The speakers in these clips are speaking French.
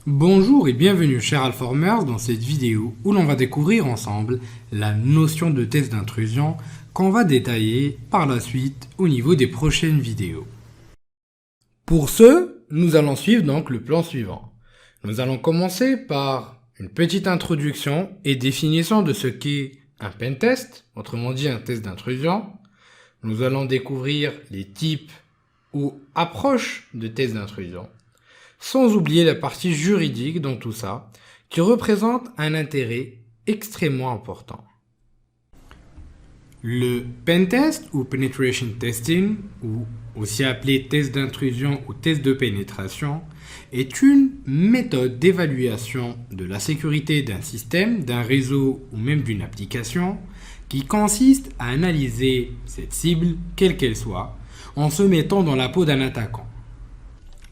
Bonjour et bienvenue chers Alformers dans cette vidéo où l'on va découvrir ensemble la notion de test d'intrusion qu'on va détailler par la suite au niveau des prochaines vidéos. Pour ce, nous allons suivre donc le plan suivant. Nous allons commencer par une petite introduction et définition de ce qu'est un pentest, autrement dit un test d'intrusion. Nous allons découvrir les types ou approches de tests d'intrusion. Sans oublier la partie juridique dans tout ça, qui représente un intérêt extrêmement important. Le pentest ou penetration testing, ou aussi appelé test d'intrusion ou test de pénétration, est une méthode d'évaluation de la sécurité d'un système, d'un réseau ou même d'une application, qui consiste à analyser cette cible, quelle qu'elle soit, en se mettant dans la peau d'un attaquant.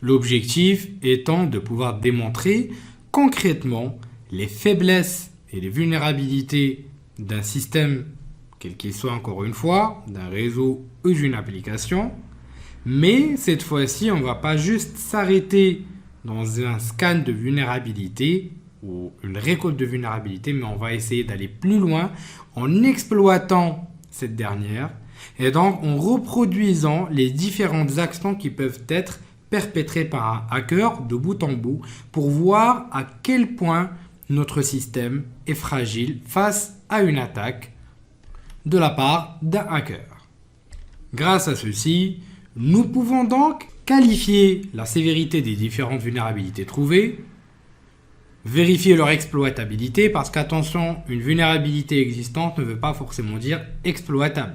L'objectif étant de pouvoir démontrer concrètement les faiblesses et les vulnérabilités d'un système, quel qu'il soit encore une fois, d'un réseau ou d'une application. Mais cette fois-ci, on ne va pas juste s'arrêter dans un scan de vulnérabilité ou une récolte de vulnérabilité, mais on va essayer d'aller plus loin en exploitant cette dernière et donc en reproduisant les différentes actions qui peuvent être perpétré par un hacker de bout en bout pour voir à quel point notre système est fragile face à une attaque de la part d'un hacker. Grâce à ceci, nous pouvons donc qualifier la sévérité des différentes vulnérabilités trouvées, vérifier leur exploitabilité parce qu'attention, une vulnérabilité existante ne veut pas forcément dire exploitable.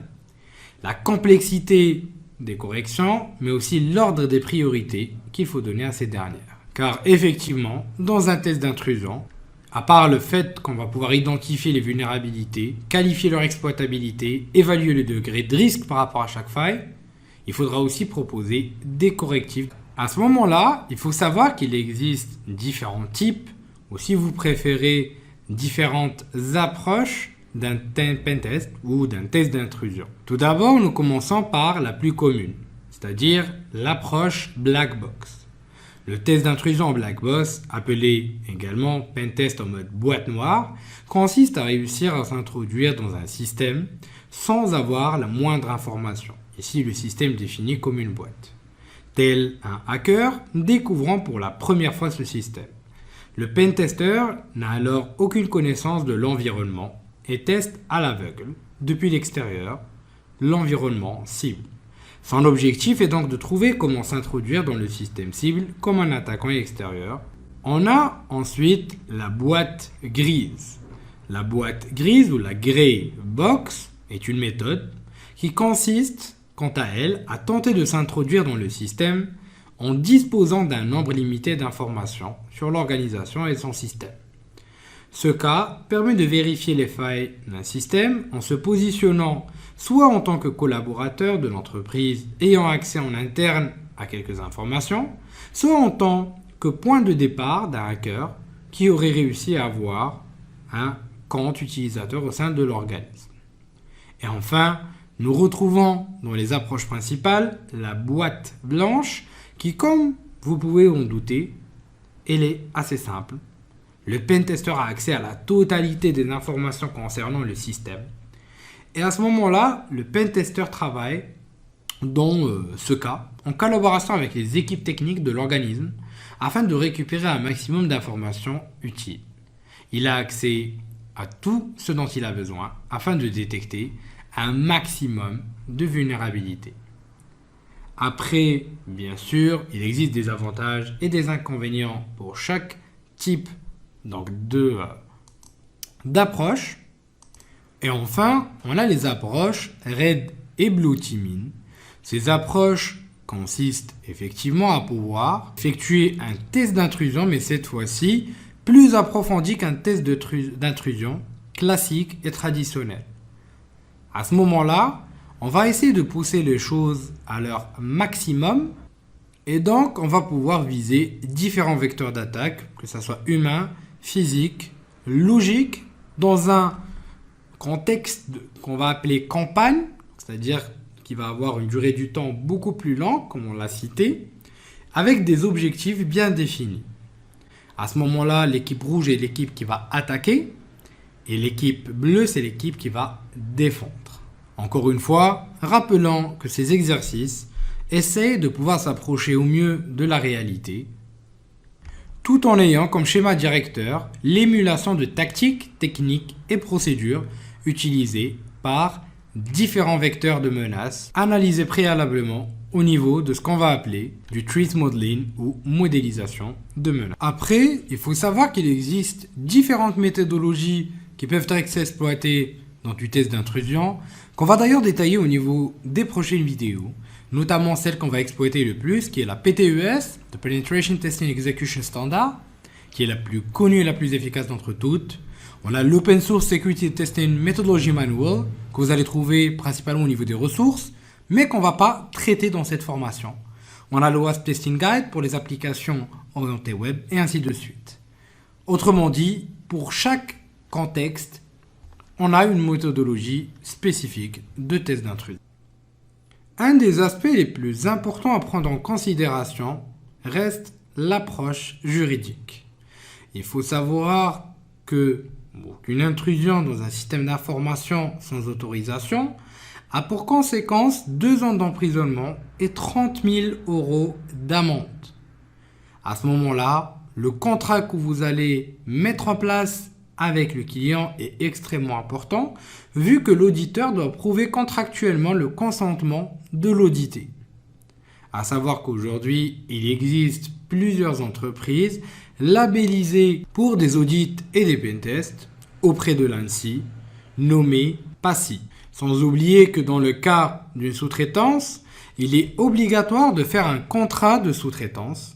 La complexité des corrections, mais aussi l'ordre des priorités qu'il faut donner à ces dernières. Car effectivement, dans un test d'intrusion, à part le fait qu'on va pouvoir identifier les vulnérabilités, qualifier leur exploitabilité, évaluer le degré de risque par rapport à chaque faille, il faudra aussi proposer des correctifs. À ce moment-là, il faut savoir qu'il existe différents types, ou si vous préférez, différentes approches d'un pentest ou d'un test d'intrusion. Tout d'abord, nous commençons par la plus commune, c'est-à-dire l'approche black box. Le test d'intrusion en black box, appelé également pentest en mode boîte noire, consiste à réussir à s'introduire dans un système sans avoir la moindre information. Ici, le système défini comme une boîte. Tel un hacker découvrant pour la première fois ce système. Le pentester n'a alors aucune connaissance de l'environnement et teste à l'aveugle, depuis l'extérieur, l'environnement cible. Son objectif est donc de trouver comment s'introduire dans le système cible comme un attaquant extérieur. On a ensuite la boîte grise. La boîte grise ou la grey box est une méthode qui consiste, quant à elle, à tenter de s'introduire dans le système en disposant d'un nombre limité d'informations sur l'organisation et son système. Ce cas permet de vérifier les failles d'un système en se positionnant soit en tant que collaborateur de l'entreprise ayant accès en interne à quelques informations, soit en tant que point de départ d'un hacker qui aurait réussi à avoir un compte utilisateur au sein de l'organisme. Et enfin, nous retrouvons dans les approches principales la boîte blanche qui, comme vous pouvez en douter, elle est assez simple. Le pentester a accès à la totalité des informations concernant le système. Et à ce moment-là, le pentester travaille, dans ce cas, en collaboration avec les équipes techniques de l'organisme afin de récupérer un maximum d'informations utiles. Il a accès à tout ce dont il a besoin afin de détecter un maximum de vulnérabilités. Après, bien sûr, il existe des avantages et des inconvénients pour chaque type d'approche. Et enfin, on a les approches Red et Blue Teaming. Ces approches consistent effectivement à pouvoir effectuer un test d'intrusion, mais cette fois-ci plus approfondi qu'un test d'intrusion classique et traditionnel. À ce moment-là, on va essayer de pousser les choses à leur maximum et donc on va pouvoir viser différents vecteurs d'attaque, que ce soit humain, physique, logique, dans un contexte qu'on va appeler campagne, c'est-à-dire qui va avoir une durée du temps beaucoup plus lente, comme on l'a cité, avec des objectifs bien définis. À ce moment-là, l'équipe rouge est l'équipe qui va attaquer et l'équipe bleue, c'est l'équipe qui va défendre. Encore une fois, rappelons que ces exercices essayent de pouvoir s'approcher au mieux de la réalité, tout en ayant comme schéma directeur l'émulation de tactiques, techniques et procédures utilisées par différents vecteurs de menaces analysés préalablement au niveau de ce qu'on va appeler du threat modeling ou modélisation de menaces. Après, il faut savoir qu'il existe différentes méthodologies qui peuvent être exploitées dans du test d'intrusion, qu'on va d'ailleurs détailler au niveau des prochaines vidéos, notamment celle qu'on va exploiter le plus, qui est la PTES, the Penetration Testing Execution Standard, qui est la plus connue et la plus efficace d'entre toutes. On a l'Open Source Security Testing Methodology Manual, que vous allez trouver principalement au niveau des ressources, mais qu'on ne va pas traiter dans cette formation. On a le WASP Testing Guide pour les applications orientées web, et ainsi de suite. Autrement dit, pour chaque contexte, on a une méthodologie spécifique de test d'intrusion. Un des aspects les plus importants à prendre en considération reste l'approche juridique. Il faut savoir qu'une intrusion dans un système d'information sans autorisation a pour conséquence 2 ans d'emprisonnement et 30 000 € d'amende. À ce moment-là, le contrat que vous allez mettre en place avec le client est extrêmement important, vu que l'auditeur doit prouver contractuellement le consentement de l'audité. À savoir qu'aujourd'hui, il existe plusieurs entreprises labellisées pour des audits et des pentests auprès de l'ANSSI, nommées PASSI. Sans oublier que dans le cas d'une sous-traitance, il est obligatoire de faire un contrat de sous-traitance.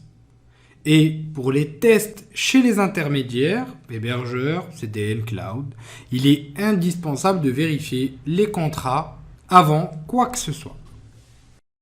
Et pour les tests chez les intermédiaires, hébergeurs, CDN, cloud, il est indispensable de vérifier les contrats avant quoi que ce soit.